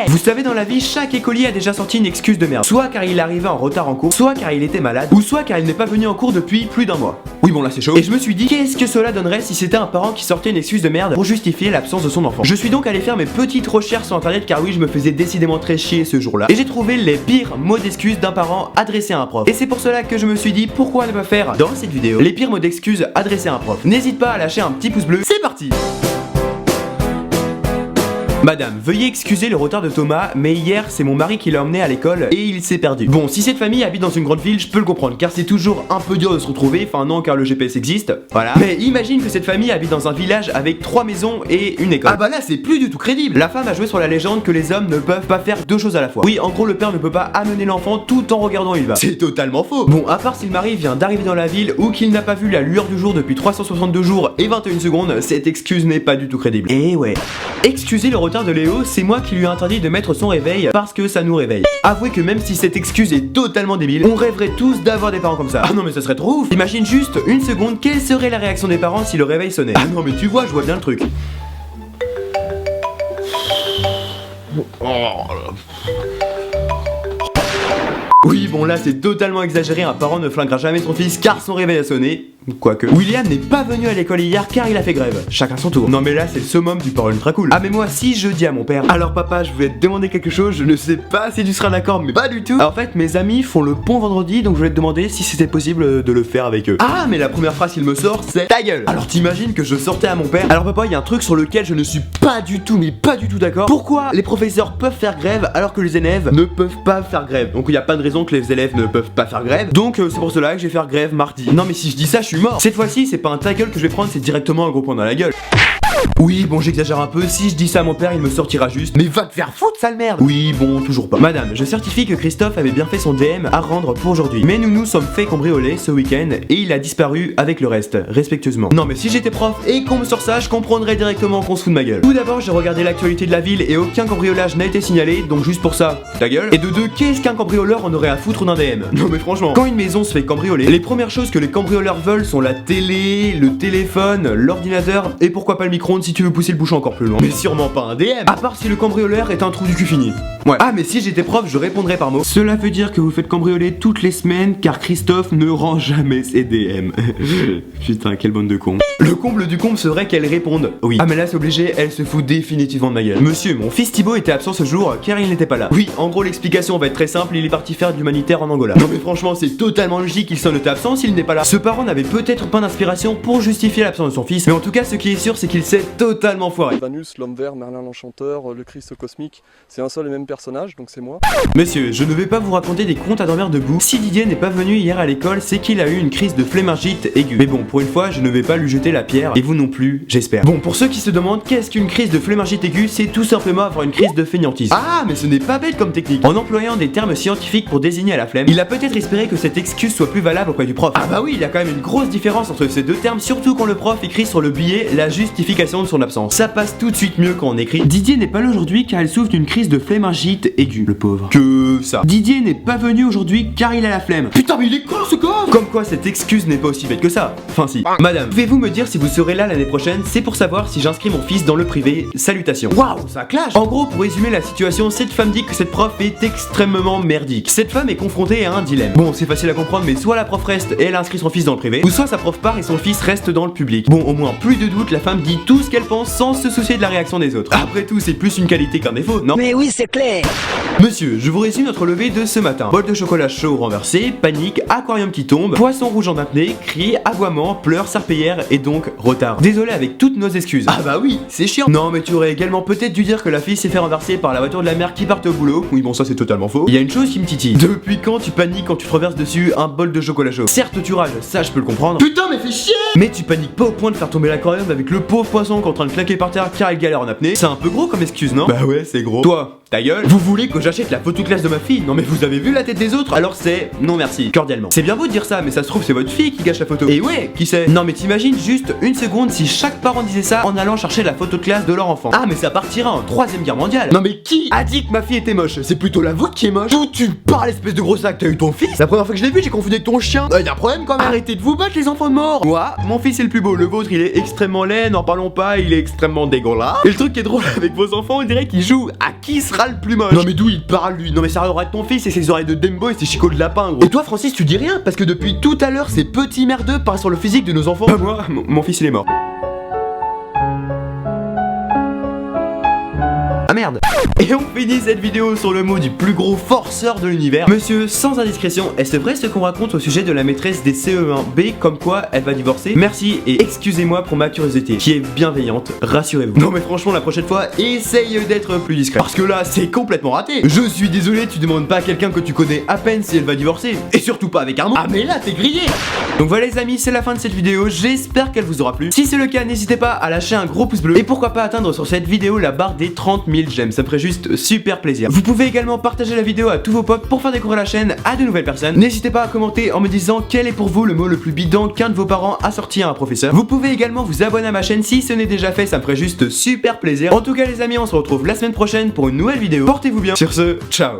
Vous savez, dans la vie, chaque écolier a déjà sorti une excuse de merde. Soit car il arrivait en retard en cours, soit car il était malade, ou soit car il n'est pas venu en cours depuis plus d'un mois. Oui bon là c'est chaud. Et je me suis dit, qu'est-ce que cela donnerait si c'était un parent qui sortait une excuse de merde pour justifier l'absence de son enfant. Je suis donc allé faire mes petites recherches sur internet car oui, je me faisais décidément très chier ce jour-là. Et j'ai trouvé les pires mots d'excuses d'un parent adressé à un prof. Et c'est pour cela que je me suis dit, pourquoi ne pas faire dans cette vidéo les pires mots d'excuses adressés à un prof. N'hésite pas à lâcher un petit pouce bleu, c'est parti. Madame, veuillez excuser le retard de Thomas, mais hier c'est mon mari qui l'a emmené à l'école et il s'est perdu. Bon, si cette famille habite dans une grande ville, je peux le comprendre, car c'est toujours un peu dur de se retrouver, enfin non car le GPS existe, voilà. Mais imagine que cette famille habite dans un village avec 3 maisons et une école. Ah bah là c'est plus du tout crédible. La femme a joué sur la légende que les hommes ne peuvent pas faire deux choses à la fois. Oui, en gros le père ne peut pas amener l'enfant tout en regardant où il va. C'est totalement faux. Bon, à part si le mari vient d'arriver dans la ville ou qu'il n'a pas vu la lueur du jour depuis 362 jours et 21 secondes, cette excuse n'est pas du tout crédible. Et ouais. Excusez le retard de Léo, c'est moi qui lui ai interdit de mettre son réveil parce que ça nous réveille. Avouez que même si cette excuse est totalement débile, on rêverait tous d'avoir des parents comme ça. Ah non mais ça serait trop ouf. Imagine juste une seconde, quelle serait la réaction des parents si le réveil sonnait. Ah non mais tu vois, je vois bien le truc. Oui bon là c'est totalement exagéré, un parent ne flinguera jamais son fils car son réveil a sonné. Quoique. William n'est pas venu à l'école hier car il a fait grève. Chacun son tour. Non mais là c'est le summum du parent ultra cool. Ah mais moi si je dis à mon père, alors papa je voulais te demander quelque chose, je ne sais pas si tu seras d'accord mais pas du tout. Alors, en fait mes amis font le pont vendredi donc je voulais te demander si c'était possible de le faire avec eux. Ah mais la première phrase qu'il me sort c'est ta gueule. Alors t'imagines que je sortais à mon père. Alors papa il y a un truc sur lequel je ne suis pas du tout d'accord. Pourquoi les professeurs peuvent faire grève alors que les élèves ne peuvent pas faire grève? Donc il n'y a pas de raison que les élèves ne peuvent pas faire grève. Donc c'est pour cela que je vais faire grève mardi. Non mais si je dis ça je suis mort. Cette fois-ci c'est pas un ta gueule que je vais prendre, c'est directement un gros point dans la gueule. Oui, bon, j'exagère un peu. Si je dis ça à mon père, il me sortira juste. Mais va te faire foutre, sale merde. Oui, bon, toujours pas. Madame, je certifie que Christophe avait bien fait son DM à rendre pour aujourd'hui. Mais nous nous sommes fait cambrioler ce week-end et il a disparu avec le reste, respectueusement. Non, mais si j'étais prof et qu'on me sort ça, je comprendrais directement qu'on se fout de ma gueule. Tout d'abord, j'ai regardé l'actualité de la ville et aucun cambriolage n'a été signalé, donc juste pour ça, ta gueule. Et de deux, qu'est-ce qu'un cambrioleur en aurait à foutre d'un DM? Non, mais franchement, quand une maison se fait cambrioler, les premières choses que les cambrioleurs veulent sont la télé, le téléphone, l'ordinateur et pourquoi pas le micro-ondes si tu veux pousser le bouchon encore plus loin. Mais sûrement pas un DM. À part si le cambrioleur est un trou du cul fini. Ouais. Ah mais si j'étais prof, je répondrais par mot. Cela veut dire que vous faites cambrioler toutes les semaines car Christophe ne rend jamais ses DM. Putain, quelle bande de cons. Le comble du comble serait qu'elle réponde oui. Ah mais là c'est obligé, elle se fout définitivement de ma gueule. Monsieur, mon fils Thibaut était absent ce jour car il n'était pas là. Oui, en gros l'explication va être très simple, il est parti faire de l'humanitaire en Angola. Non mais franchement c'est totalement logique qu'il s'en était absent s'il n'est pas là. Ce parent n'avait peut-être pas d'inspiration pour justifier l'absence de son fils, mais en tout cas ce qui est sûr c'est qu'il s'est totalement foiré. Vanus, l'homme vert, Merlin l'enchanteur, le Christ cosmique, c'est un seul et même personnage, donc c'est moi. Monsieur, je ne vais pas vous raconter des contes à dormir debout. Si Didier n'est pas venu hier à l'école, c'est qu'il a eu une crise de flémingite aiguë. Mais bon, pour une fois, je ne vais pas lui jeter la pierre, et vous non plus, j'espère. Bon, pour ceux qui se demandent qu'est-ce qu'une crise de flémingite aiguë, c'est tout simplement avoir une crise de fainéantisme. Ah, mais ce n'est pas bête comme technique. En employant des termes scientifiques pour désigner la flemme, il a peut-être espéré que cette excuse soit plus valable auprès du prof. Ah bah oui, il y a quand même une grosse différence entre ces deux termes, surtout quand le prof écrit sur le billet la justification de son absence. Ça passe tout de suite mieux quand on écrit Didier n'est pas là aujourd'hui car il souffre d'une crise de flémingite aiguë, le pauvre. Que ça. Didier n'est pas venu aujourd'hui car il a la flemme. Putain mais il est con ce gosse. Comme quoi cette excuse n'est pas aussi bête que ça. Enfin si. Madame, pouvez-vous me dire si vous serez là l'année prochaine? C'est pour savoir si j'inscris mon fils dans le privé. Salutations. Waouh, ça clash. En gros, pour résumer la situation, cette femme dit que cette prof est extrêmement merdique. Cette femme est confrontée à un dilemme. Bon, c'est facile à comprendre, mais soit la prof reste et elle inscrit son fils dans le privé, ou soit sa prof part et son fils reste dans le public. Bon, au moins plus de doute, la femme dit tout ce qu'elle pense sans se soucier de la réaction des autres. Après tout, c'est plus une qualité qu'un défaut, non? Mais oui, c'est clair. Monsieur, je vous résume notre levée de ce matin. Bol de chocolat chaud renversé, panique, aquarium qui tombe, poisson rouge en apnée, cris, aboiement, pleurs, serpillière et donc retard. Désolé avec toutes nos excuses. Ah bah oui, c'est chiant. Non mais tu aurais également peut-être dû dire que la fille s'est fait renverser par la voiture de la mère qui partait au boulot. Oui bon ça c'est totalement faux. Il y a une chose qui me titille. Depuis quand tu paniques quand tu te renverses dessus un bol de chocolat chaud? Certes tu rages, ça je peux le comprendre. Putain mais fais chier. Mais tu paniques pas au point de faire tomber l'aquarium avec le pauvre poisson qui est en train de claquer par terre car il galère en apnée. C'est un peu gros comme excuse non? Bah ouais c'est gros. Toi, ta gueule. Vous voulez que j'achète la photo classe de ma fille? Non mais vous avez vu la tête des autres? Alors c'est non merci, cordialement. C'est bien beau de dire ça mais ça se trouve c'est votre fille qui gâche la photo. Et ouais, qui sait? Non mais t'imagines juste une seconde si chaque parent disait ça en allant chercher la photo de classe de leur enfant. Ah mais ça partira en 3ème guerre mondiale. Non mais qui a dit que ma fille était moche? C'est plutôt la vôtre qui est moche. D'où tu parles espèce de gros sac? T'as eu ton fils? La première fois que je l'ai vu j'ai confondu avec ton chien. Y'a un problème quand même. Arrêtez de vous battre les enfants de mort. Moi, mon fils est le plus beau, le vôtre il est extrêmement laid, n'en parlons pas, il est extrêmement dégueulasse. Et le truc qui est drôle avec vos enfants, on dirait qu'ils jouent à qui sera sera le plus moche. Non mais d'où il parle lui? Non mais ça aurait ton fils et ses oreilles de Dembo et ses chicots de lapin gros. Et toi Francis tu dis rien parce que depuis tout à l'heure ces petits merdeux parlent sur le physique de nos enfants. Pas moi, mon fils il est mort. Ah merde. Et on finit cette vidéo sur le mot du plus gros forceur de l'univers. Monsieur, sans indiscrétion, est-ce vrai ce qu'on raconte au sujet de la maîtresse des CE1B comme quoi elle va divorcer? Merci et excusez-moi pour ma curiosité, qui est bienveillante, rassurez-vous. Non mais franchement la prochaine fois, essaye d'être plus discret. Parce que là, c'est complètement raté. Je suis désolé, tu demandes pas à quelqu'un que tu connais à peine si elle va divorcer. Et surtout pas avec Arnaud. Ah mais là, t'es grillé. Donc voilà les amis, c'est la fin de cette vidéo, j'espère qu'elle vous aura plu. Si c'est le cas, n'hésitez pas à lâcher un gros pouce bleu. Et pourquoi pas atteindre sur cette vidéo la barre des 30 000 j'aime, ça me ferait juste super plaisir. Vous pouvez également partager la vidéo à tous vos potes pour faire découvrir la chaîne à de nouvelles personnes. N'hésitez pas à commenter en me disant quel est pour vous le mot le plus bidon qu'un de vos parents a sorti à un professeur. Vous pouvez également vous abonner à ma chaîne si ce n'est déjà fait, ça me ferait juste super plaisir. En tout cas les amis, on se retrouve la semaine prochaine pour une nouvelle vidéo. Portez-vous bien. Sur ce, ciao.